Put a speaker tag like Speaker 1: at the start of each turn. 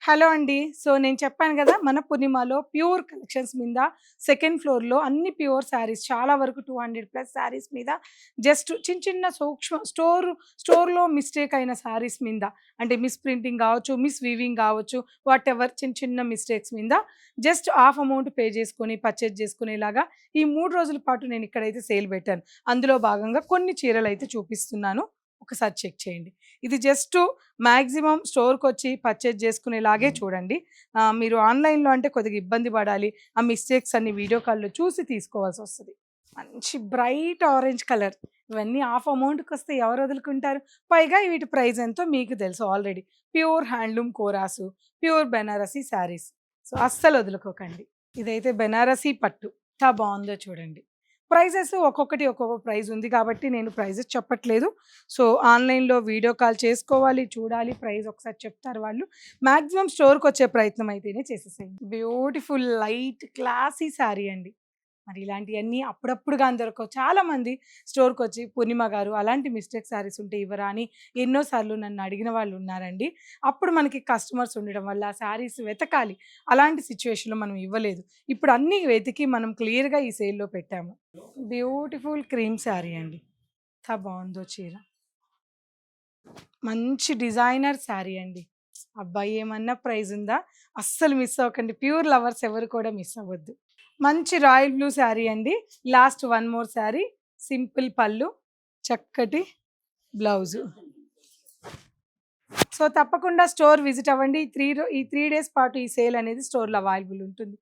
Speaker 1: Hello అండి. So, నేను చెప్పాను గదా! మన పూర్ణిమలో ప్యూర్ కలెక్షన్స్ మీద సెకండ్ ఫ్లోర్‌లో అన్ని ప్యూర్ శారీస్ చాలా వరకు 200+ శారీస్ మీద జస్ట్ చిన్న చిన్న స్టోర్‌లో మిస్టేక్ అయిన శారీస్ మీద అంటే మిస్ ప్రింటింగ్ గావచ్చు, మిస్ వీవింగ్ గావచ్చు, వాటెవర్ చిన్న చిన్న మిస్టేక్స్ మీద జస్ట్ హాఫ్ అమౌంట్ పే చేసుకొని పర్చేజ్ చేసుకునేలాగా ఈ 3 రోజుల పాటు నేను ఇక్కడైతే సేల్ పెట్టాను. అందులో భాగంగా కొన్ని చీరలైతే చూపిస్తున్నాను. ఒకసారి చెక్ చేయండి. ఇది జస్టు మాక్సిమం స్టోర్‌కొచ్చి పర్చేజ్ చేసుకునేలాగే చూడండి. మీరు ఆన్‌లైన్‌లో అంటే కొద్దిగా ఇబ్బంది పడాలి. ఆ మిస్టేక్స్ అన్ని వీడియో కాల్‌లో చూసి తీసుకోవాల్సొస్తది. మంచి బ్రైట్ ఆరెంజ్ కలర్. ఇవన్నీ హాఫ్ అమౌంట్‌కొస్తే ఎవరు వదులుకుంటారు? పైగా వీటి ప్రైస్ ఎంతో మీకు తెలుసు ఆల్రెడీ. ప్యూర్ హ్యాండ్లూమ్ కోరాసు, ప్యూర్ బెనారసి శారీస్. సో, అస్సలు వదులుకోకండి. ఇదైతే బెనారసి పట్టు. ఎంత బావుందో చూడండి. ప్రైజెస్ ఒక్కొక్కటి ఒక్కొక్క ప్రైజ్ ఉంది కాబట్టి నేను ప్రైజెస్ చెప్పట్లేదు. సో, ఆన్‌లైన్‌లో వీడియో కాల్ చేసుకోవాలి, చూడాలి, ప్రైస్ ఒకసారి చెప్తారు వాళ్ళు. మాక్సిమం స్టోర్‌కొచ్చే ప్రయత్నం అయితేనే చేసేసేయండి. బ్యూటిఫుల్ లైట్ క్లాసీ శారీ అండి. మరి ఇలాంటియన్నీ అప్పుడప్పుడు గాని దొరకవు. చాలామంది స్టోర్‌కొచ్చి పూర్ణిమ గారు అలాంటి మిస్టేక్ శారీస్ ఉంటే ఇవ్వరా అని ఎన్నో సార్లు నన్ను అడిగిన వాళ్ళున్నారండి. అప్పుడు మనకి కస్టమర్స్ ఉండడం వల్ల శారీస్ వెతకాలి. అలాంటి సిట్యుయేషన్‌లో మనం ఇవ్వలేదు. ఇప్పుడు అన్నీ వెతికి మనం క్లియర్‌గా ఈ సేల్‌లో పెట్టాము. బ్యూటిఫుల్ క్రీమ్ శారీ అండి. ఎంత బావుందో చీర. మంచి డిజైనర్ శారీ అండి. అబ్బా! ఏమన్నా ప్రైజ్ ఉందా? అస్సలు మిస్ అవ్వకండి. ప్యూర్ లవర్స్ ఎవరు కూడా మిస్ అవ్వద్దు. మంచి రాయల్ బ్లూ శారీ అండి. Last one more sari. Simple పళ్ళు, చక్కటి బ్లౌజు. సో, తప్పకుండా స్టోర్ విజిట్ అవ్వండి. ఈ 3 డేస్ పాటు ఈ సేల్ అనేది స్టోర్‌లో అవైలబుల్ ఉంటుంది.